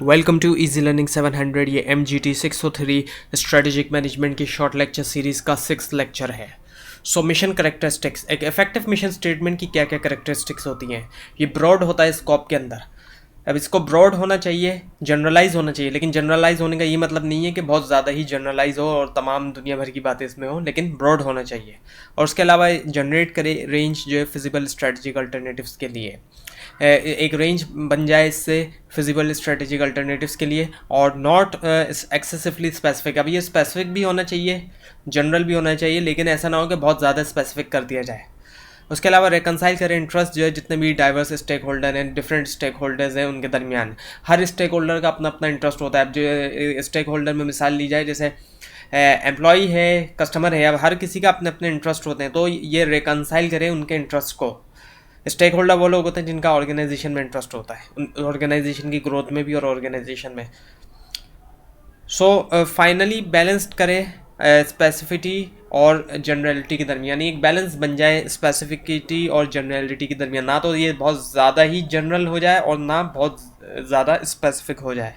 Welcome to easy learning 700। ये MGT 603 strategic management की short lecture series का 6th lecture है। सो मिशन करेक्टरिस्टिक्स, एक इफेक्टिव मिशन स्टेटमेंट की क्या क्या करेक्टरिस्टिक्स होती हैं। ये ब्रॉड होता है स्कोप के अंदर। अब इसको ब्रॉड होना चाहिए, जनरलाइज होना चाहिए, लेकिन जनरलाइज होने का ये मतलब नहीं है कि बहुत ज़्यादा ही जनरलाइज हो और तमाम दुनिया भर की बातें इसमें हो, लेकिन ब्रॉड होना चाहिए। और उसके अलावा जनरेट करे रेंज जो है फिजिबल स्ट्रेटजिक अल्टरनेटिव्स के लिए, एक रेंज बन जाए इससे फिजिबल स्ट्रेटेजिक अल्टरनेटिव्स के लिए, और नॉट एक्सेसिवली स्पेसिफिक। अब ये स्पेसिफिक भी होना चाहिए, जनरल भी होना चाहिए, लेकिन ऐसा ना हो कि बहुत ज़्यादा स्पेसिफिक कर दिया जाए। उसके अलावा रिकनसाइल करें इंटरेस्ट जो है जितने भी डाइवर्स स्टेक होल्डर हैं, डिफरेंट स्टेक होल्डर्स हैं, उनके दरमियान। हर स्टेक होल्डर का अपना अपना इंटरेस्ट होता है। अब जो स्टेक होल्डर में मिसाल ली जाए, जैसे एम्प्लॉई है, कस्टमर है, अब हर किसी का अपने अपने इंटरेस्ट होते हैं, तो ये रिकनसाइल करें उनके इंटरेस्ट को। स्टेक होल्डर वो लोग होते हैं जिनका ऑर्गेनाइजेशन में इंटरेस्ट होता है, ऑर्गेनाइजेशन की ग्रोथ में भी और ऑर्गेनाइजेशन में। सो फाइनली बैलेंस्ड करें स्पेसिफिटी और जनरलिटी के दरमियान। एक बैलेंस बन जाए स्पेसिफिसिटी और जनरलिटी के दरमियान, ना तो ये बहुत ज़्यादा ही जनरल हो जाए और ना बहुत ज़्यादा स्पेसिफिक हो जाए।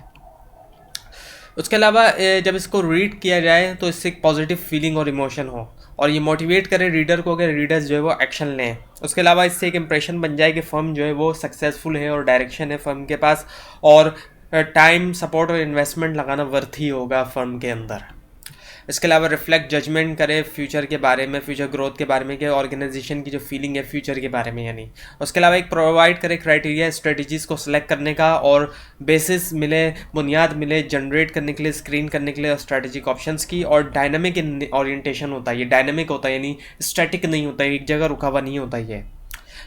उसके अलावा जब इसको रीड किया जाए तो इससे एक पॉजिटिव फीलिंग और इमोशन हो, और ये मोटिवेट करे रीडर को कि रीडर्स जो है वो एक्शन लें। उसके अलावा इससे एक इंप्रेशन बन जाए कि फर्म जो है वो सक्सेसफुल है और डायरेक्शन है फर्म के पास, और टाइम, सपोर्ट और इन्वेस्टमेंट लगाना वर्थ ही होगा फर्म के अंदर। इसके अलावा रिफ्लेक्ट जजमेंट करे फ्यूचर के बारे में, फ्यूचर ग्रोथ के बारे में, कि ऑर्गेनाइजेशन की जो फीलिंग है फ्यूचर के बारे में यानी। उसके अलावा एक प्रोवाइड करे क्राइटेरिया स्ट्रेटजीज को सिलेक्ट करने का, और बेसिस मिले, बुनियाद मिले जनरेट करने के लिए, स्क्रीन करने के लिए स्ट्रेटेजिक ऑप्शंस की। और डायनामिक इन ओरिएंटेशन होता है, ये डायनामिक होता है यानी स्टैटिक नहीं होता है, एक जगह रुका हुआ नहीं होता ये।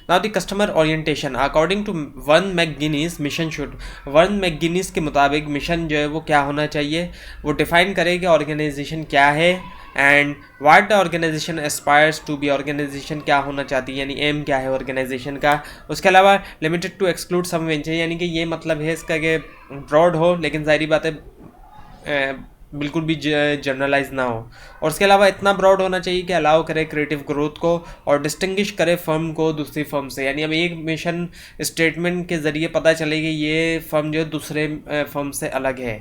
Now the customer orientation according to Vern McGinnis mission should, Vern McGinnis के मुताबिक मिशन जो है वो क्या होना चाहिए, वो डिफाइन करे कि ऑर्गेनाइजेशन क्या है and what the organisation aspires to be, organisation क्या होना चाहती है यानी एम क्या है ऑर्गेनाइजेशन का। उसके अलावा limited to exclude some venture, यानी कि ये मतलब है इसका कि ब्रॉड हो लेकिन ज़ाहिर बात है बिल्कुल भी जनरलाइज ना हो। और उसके अलावा इतना ब्रॉड होना चाहिए कि अलाउ करे क्रिएटिव ग्रोथ को और डिस्टिंग्विश करे फर्म को दूसरी फर्म से। यानी अब एक मिशन स्टेटमेंट के ज़रिए पता चले कि ये फर्म जो है दूसरे फर्म से अलग है।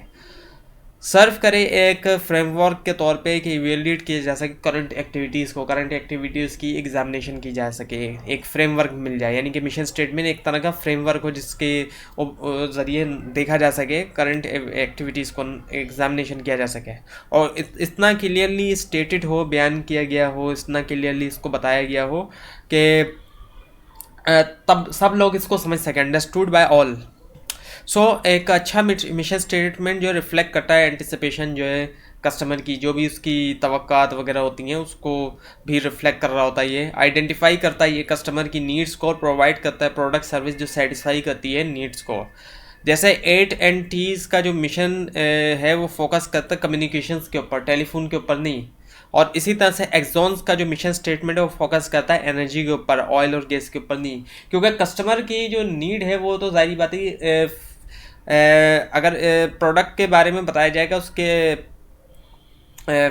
सर्व करे एक फ्रेमवर्क के तौर पे कि इवेल्यूएट किया जा सके करंट एक्टिविटीज़ को, करंट एक्टिविटीज़ की एग्जामिनेशन की जा सके, एक फ्रेमवर्क मिल जाए। यानी कि मिशन स्टेटमेंट एक तरह का फ्रेमवर्क हो जिसके ज़रिए देखा जा सके, करंट एक्टिविटीज़ को एग्जामिनेशन किया जा सके, और इतना क्लियरली स्टेटेड हो, बयान किया गया हो, इतना क्लियरली इसको बताया गया हो कि तब सब लोग इसको समझ सकें, अंडरस्टूड बाय ऑल। सो एक अच्छा मिशन स्टेटमेंट जो रिफ्लेक्ट करता है एंटिसिपेशन जो है कस्टमर की, जो भी उसकी तवक्कात वगैरह होती हैं उसको भी रिफ्लेक्ट कर रहा होता है। ये आइडेंटिफाई करता है ये कस्टमर की नीड्स को, और प्रोवाइड करता है प्रोडक्ट सर्विस जो सेटिस्फाई करती है नीड्स को। जैसे 8Ts का जो मिशन है वो फोकस करता है कम्युनिकेशंस के ऊपर, टेलीफोन के ऊपर नहीं। और इसी तरह से एक्सॉन्स का जो मिशन स्टेटमेंट है वो फोकस करता है एनर्जी के ऊपर, ऑयल और गैस के ऊपर नहीं, क्योंकि कस्टमर की जो नीड है वो तो जाहिर बात है अगर प्रोडक्ट के बारे में बताया जाएगा, उसके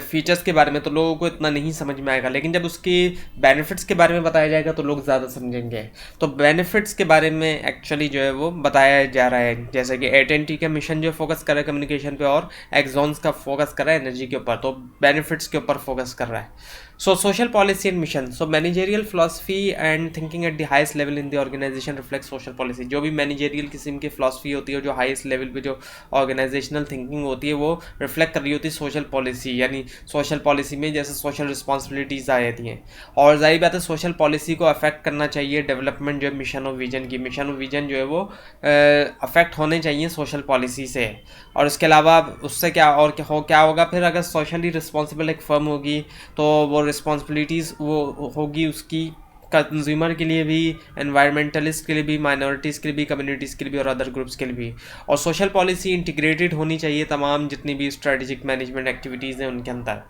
फीचर्स के बारे में, तो लोगों को इतना नहीं समझ में आएगा, लेकिन जब उसकी बेनिफिट्स के बारे में बताया जाएगा तो लोग ज़्यादा समझेंगे। तो बेनिफिट्स के बारे में एक्चुअली जो है वो बताया जा रहा है। जैसे कि 8NT का मिशन जो फोकस कर रहा है कम्युनिकेशन पे, और एक्सॉन्स का फोकस कर रहा है एनर्जी के ऊपर, तो बेनिफिट्स के ऊपर फोकस कर रहा है। So social policy and mission, so managerial philosophy and thinking at the highest level in the organisation reflect social policy. जो भी मैनेजरियल किस्म की फिलॉसफी होती है, जो हाईएस्ट लेवल पे जो ऑर्गेनाइजेशनल थिंकिंग होती है, वो रिफ्लेक्ट कर रही होती है सोशल पॉलिसी। यानी सोशल पॉलिसी में जैसे सोशल रिस्पॉन्सिबिलिटीज़ आ जाती हैं, और जाहिर बात है सोशल पॉलिसी को अफेक्ट करना चाहिए डेवलपमेंट जो है मिशन और विजन की। मिशन और विजन जो है वो अफेक्ट होने चाहिए सोशल पॉलिसी से। और उसके अलावा उससे क्या और क्या होगा फिर, अगर सोशली रिस्पॉन्सिबल एक फर्म होगी तो वो रिस्पॉन्सिबिलिटीज़ वो होगी उसकी कंज्यूमर के लिए भी, एनवायरमेंटलिस्ट के लिए भी, माइनॉरिटीज़ के लिए भी, कम्युनिटीज़ के लिए भी, और अदर ग्रुप्स के लिए भी। और सोशल पॉलिसी इंटीग्रेटेड होनी चाहिए तमाम जितनी भी स्ट्रेटेजिक मैनेजमेंट एक्टिविटीज़ हैं उनके अंदर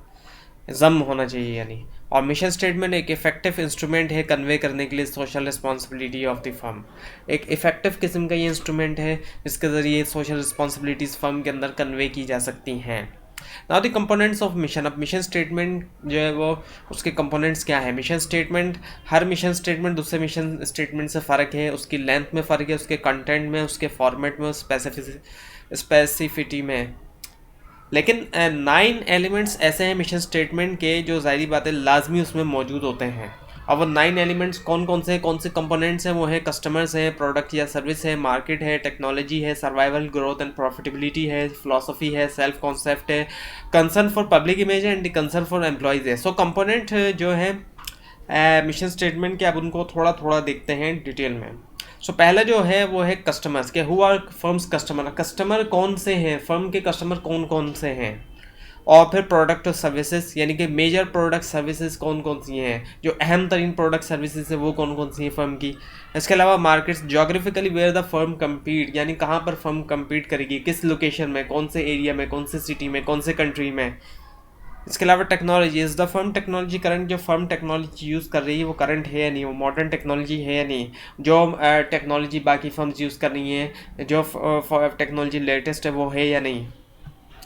जम होना चाहिए यानी। और मिशन स्टेटमेंट एक इफेक्टिव इंस्ट्रूमेंट है कन्वे करने के लिए social responsibility of the firm. एक इफेक्टिव किस्म का ये इंस्ट्रूमेंट है जिसके ज़रिए सोशल रिस्पॉन्सिबिलिटीज़ फर्म के अंदर कन्वे की जा सकती हैं। Now the components of mission. अब मिशन स्टेटमेंट जो है वो उसके कंपोनेंट्स क्या है। मिशन स्टेटमेंट, हर मिशन स्टेटमेंट दूसरे मिशन स्टेटमेंट से फ़र्क है, उसकी लेंथ में फ़र्क है, उसके कंटेंट में, उसके फॉर्मेट में, स्पेसिफिटी में। लेकिन 9 एलिमेंट्स ऐसे हैं मिशन स्टेटमेंट के जो ज़ाहिरी बात है लाजमी उसमें मौजूद होते हैं। अब वो 9 एलिमेंट्स कौन कौन से कंपोनेंट्स हैं, वो है कस्टमर्स हैं, प्रोडक्ट या सर्विस है, मार्केट है, टेक्नोलॉजी है, सर्वाइवल ग्रोथ एंड प्रॉफिटेबिलिटी है, फिलोसफी है, सेल्फ कॉन्सेप्ट है, कंसर्न फॉर पब्लिक इमेज है एंड कंसर्न फॉर एम्प्लॉयज़ है। सो कंपोनेंट जो है मिशन स्टेटमेंट के, अब उनको थोड़ा थोड़ा देखते हैं डिटेल में। सो पहला जो है वो है कस्टमर्स के। Who are firm's customer, customer कौन से हैं, फर्म के कस्टमर कौन कौन से हैं। और फिर प्रोडक्ट और सर्विसेज, यानी कि मेजर प्रोडक्ट सर्विसेज कौन कौन सी हैं, जो अहम तरीन प्रोडक्ट सर्विसेज है वो कौन कौन सी हैं फर्म की। इसके अलावा markets, geographically where the firm compete, यानी कहाँ पर फर्म कम्पीट करेगी, किस लोकेशन में, कौन से एरिया में, कौन से सिटी में, कौन से कंट्री में। इसके अलावा technology, is the firm technology current, जो फर्म टेक्नोलॉजी यूज़ कर रही है वो करंट है या नहीं, वो मॉडर्न टेक्नोलॉजी है या नहीं, जो टेक्नोलॉजी बाकी फर्म्स यूज़ कर रही हैं, जो टेक्नोलॉजी लेटेस्ट है वो है या नहीं।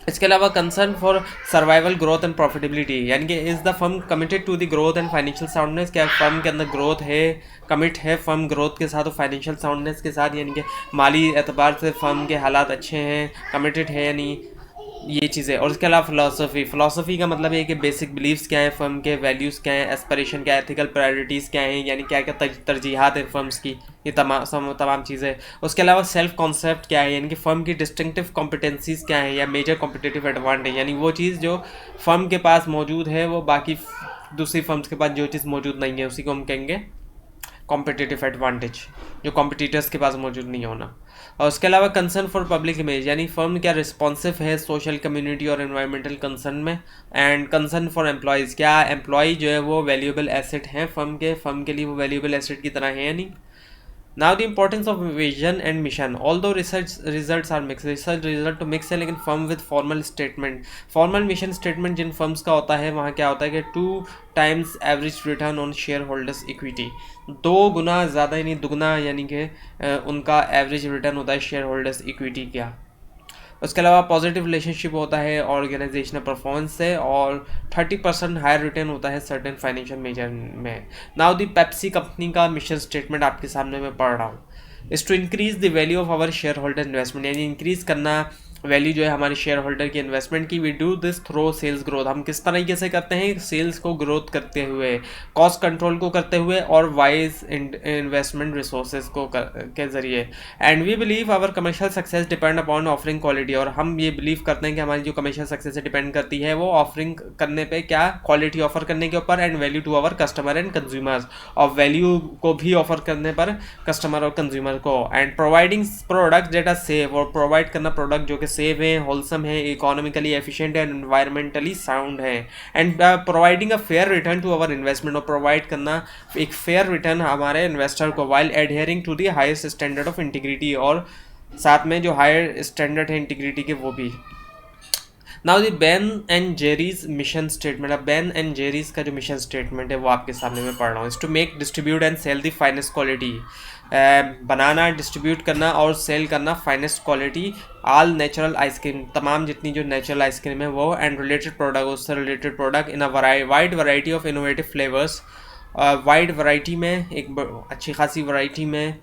इसके अलावा concern for survival growth and profitability, यानी कि is the firm committed to the growth and financial soundness, क्या फर्म के अंदर ग्रोथ है, कमिट है फर्म ग्रोथ के साथ और फाइनेंशियल साउंडनेस के साथ, यानी कि माली एतबार से फर्म के हालात अच्छे हैं, कमिटेड है या नहीं, ये चीज़ें। और इसके अलावा फ़िलासफ़ी का मतलब है कि बेसिक बिलीव्स क्या है फर्म के, वैल्यूज़ क्या हैं, एस्पिरेशन क्या है, एथिकल प्रायोरिटीज़ क्या हैं, यानी क्या क्या तरजीहात हैं फर्म्स की, ये तमाम चीज़ें। उसके अलावा सेल्फ कॉन्सेप्ट क्या है, यानी कि फ़र्म की डिस्टिंक्टिव कॉम्पिटेंसीज़ क्या है या मेजर कॉम्पिटिटिव एडवांटेज, यानी वो चीज़ जो फ़र्म के पास मौजूद है वो बाकी दूसरी फर्म्स के पास जो चीज़ मौजूद नहीं है उसी को हम कहेंगे कॉम्पिटिटिव एडवांटेज, जो कॉम्पिटिटर्स के पास मौजूद नहीं होना। और उसके अलावा कंसर्न फॉर पब्लिक इमेज, यानी फर्म क्या रिस्पॉन्सिव है सोशल, कम्युनिटी और एनवायरमेंटल कंसर्न में। एंड कंसर्न फॉर एम्प्लॉयज़, क्या एम्प्लॉय जो है वो वैल्यूएबल एसेट हैं फर्म के लिए वो वैल्यूएबल एसेट की तरह है या नहीं। Now the importance of vision and mission, although research results are mix, research result तो मिक्स है, लेकिन firm with formal statement, formal mission statement जिन फर्म्स का होता है वहाँ क्या होता है कि 2 times average return on shareholders equity, 2 गुना ज़्यादा यानी दुगना, यानी कि उनका एवरेज रिटर्न होता है शेयर होल्डर्स इक्विटी का। उसके अलावा पॉजिटिव रिलेशनशिप होता है ऑर्गेनाइजेशनल परफॉर्मेंस से, और 30% हायर रिटर्न होता है सर्टेन फाइनेंशियल मेजर में। नाउ दी पेप्सी कंपनी का मिशन स्टेटमेंट आपके सामने मैं पढ़ रहा हूँ। Is to increase the value of our shareholder investment, यानी इंक्रीज़ करना वैल्यू जो है हमारे शेयर होल्डर की इन्वेस्टमेंट की। We do this through sales growth, हम किस तरीके से करते हैं, सेल्स को ग्रोथ करते हुए, कॉस्ट कंट्रोल को करते हुए और वाइज इन्वेस्टमेंट रिसोर्सेज को के ज़रिए। And we believe our commercial success depend upon offering quality, और हम ये बिलीव करते हैं कि हमारी जो कमर्शियल सक्सेस है डिपेंड करती है वो ऑफरिंग करने पे, क्या क्वालिटी ऑफर करने के ऊपर, and value to our customer and consumers, और वैल्यू को भी ऑफर करने पर कस्टमर और कंज्यूमर को। And providing product that are safe, और प्रोवाइड करना प्रोडक्ट जो कि सेफ है, होलसम है, economically efficient and environmentally sound है। And providing a fair return to our investment, और प्रोवाइड करना एक फेयर रिटर्न हमारे इन्वेस्टर को, while adhering to the highest standard of integrity, और साथ में जो हायर स्टैंडर्ड है इंटीग्रिटी के वो भी। Now the Ben and Jerry's mission statement, अब बेन एंड जेरीज का जो मिशन स्टेटमेंट है वो आपके सामने मैं पढ़ रहा हूँ। Is to make, distribute and sell the finest quality, बनाना, डिस्ट्रीब्यूट करना और सेल करना finest quality all natural ice cream, तमाम जितनी जो नेचुरल आइसक्रीम है वो, एंड रिलेटेड प्रोडक्ट, उससे related product in a wide variety of innovative flavours, wide variety में, एक अच्छी खासी वैरायटी में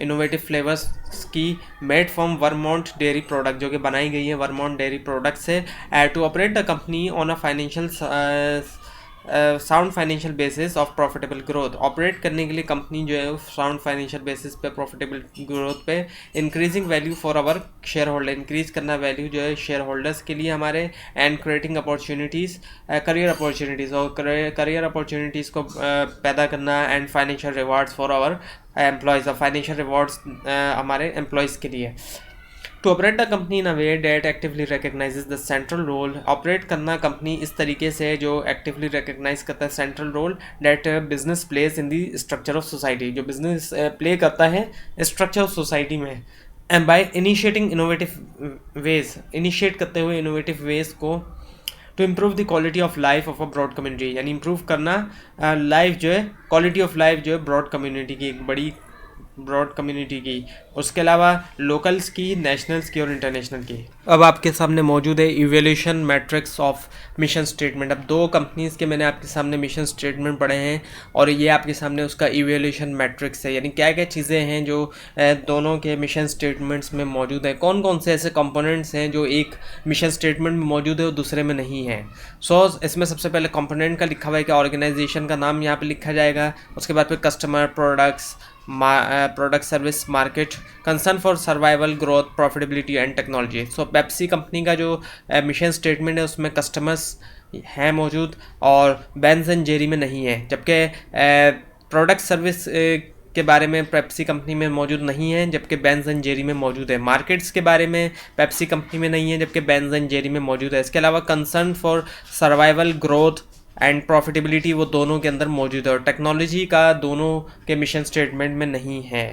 इनोवेटिव फ्लेवर्स की, made from Vermont dairy product, जो कि बनाई गई है वर्मोंट डेयरी प्रोडक्ट से। To operate the company on a financial sound financial basis of profitable growth, operate करने के लिए कंपनी जो है साउंड फाइनेंशियल बेसिस पे, प्रॉफिटेबल ग्रोथ पे। Increasing value for our shareholder, increase करना वैल्यू जो है शेयर होल्डर्स के लिए हमारे। And creating opportunities, career opportunities, और करियर अपॉर्चुनिटीज़ को पैदा करना। And financial rewards for our employees, और फाइनेंशियल रिवॉर्ड्स हमारे एम्प्लॉयज़ के लिए। To operate the company in a way that actively recognises the central role, operate करना कंपनी इस तरीके से जो एक्टिवली रिकग्नाइज करता है central role that business plays in the structure of society, जो बिजनेस प्ले करता है स्ट्रक्चर ऑफ सोसाइटी में। And by initiating innovative ways, initiate करते हुए इनोवेटिव वेज को। To improve the quality of life of a broad community, यानी improve करना life जो है, क्वालिटी ऑफ लाइफ जो है ब्रॉड कम्युनिटी की एक बड़ी ब्रॉड कम्युनिटी की, उसके अलावा लोकल्स की, नेशनल्स की और इंटरनेशनल की। अब आपके सामने मौजूद है evaluation matrix of mission statement. अब 2 कंपनीज़ के मैंने आपके सामने मिशन स्टेटमेंट पढ़े हैं और ये आपके सामने उसका इवेल्यूशन मैट्रिक्स है, यानी क्या क्या चीज़ें हैं जो दोनों के मिशन स्टेटमेंट्स में मौजूद है, कौन कौन से ऐसे कंपोनेंट्स हैं जो एक मिशन स्टेटमेंट में मौजूद है और दूसरे में नहीं है। इसमें सबसे पहले कंपोनेंट का लिखा हुआ है कि ऑर्गेनाइजेशन का नाम यहाँ पे लिखा जाएगा, उसके बाद फिर customer, products, product, service, market, concern for survival, growth, profitability and technology. Pepsi company का जो मिशन स्टेटमेंट है उसमें कस्टमर्स हैं मौजूद और बेंज एंड जेरी में नहीं है, जबकि प्रोडक्ट सर्विस के बारे में पेप्सी कंपनी में मौजूद नहीं है जबकि बेंज एंड जेरी में मौजूद है। मार्केट्स के बारे में पेप्सी कंपनी में नहीं है जबकि बेंज एंड जेरी में मौजूद है। इसके अलावा concern for survival, growth and profitability वो दोनों के अंदर मौजूद है और टेक्नोलॉजी का दोनों के मिशन स्टेटमेंट में नहीं है।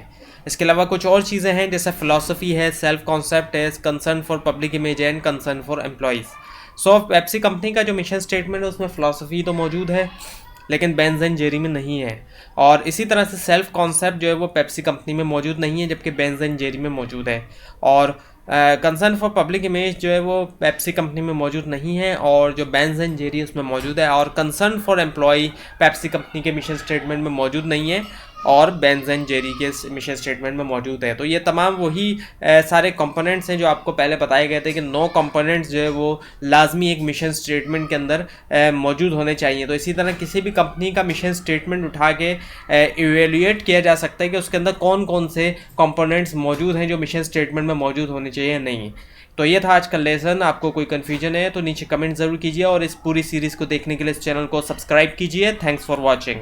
इसके अलावा कुछ और चीज़ें हैं जैसे फिलॉसफी है, सेल्फ कॉन्सेप्ट है, concern for public image and concern for employees. Pepsi company का जो मिशन स्टेटमेंट है उसमें फिलॉसफी तो मौजूद है लेकिन बेंज एंड जेरी में नहीं है, और इसी तरह से सेल्फ कॉन्सेप्ट जो है वो पेप्सी कंपनी में मौजूद नहीं है जबकि बेंज एंड जेरी में मौजूद है, और कंसर्न फॉर पब्लिक इमेज जो है वो पेप्सी कंपनी में मौजूद नहीं है और जो बेंज एंड जेरी उसमें मौजूद है, और concern for employee Pepsi company के मिशन स्टेटमेंट में मौजूद नहीं है और बेंज एंड जेरी के मिशन स्टेटमेंट में मौजूद है। तो ये तमाम वही सारे कंपोनेंट्स हैं जो आपको पहले बताए गए थे कि 9 कंपोनेंट्स जो है वो लाजमी एक मिशन स्टेटमेंट के अंदर मौजूद होने चाहिए। तो इसी तरह किसी भी कंपनी का मिशन स्टेटमेंट उठा के इवेल्यूएट किया जा सकता है कि उसके अंदर कौन कौन से कंपोनेंट्स मौजूद हैं जो मिशन स्टेटमेंट में मौजूद होने चाहिए या नहीं। तो ये था आज का लेसन। आपको कोई कन्फ्यूजन है तो नीचे कमेंट ज़रूर कीजिए और इस पूरी सीरीज़ को देखने के लिए इस चैनल को सब्सक्राइब कीजिए। Thanks for watching.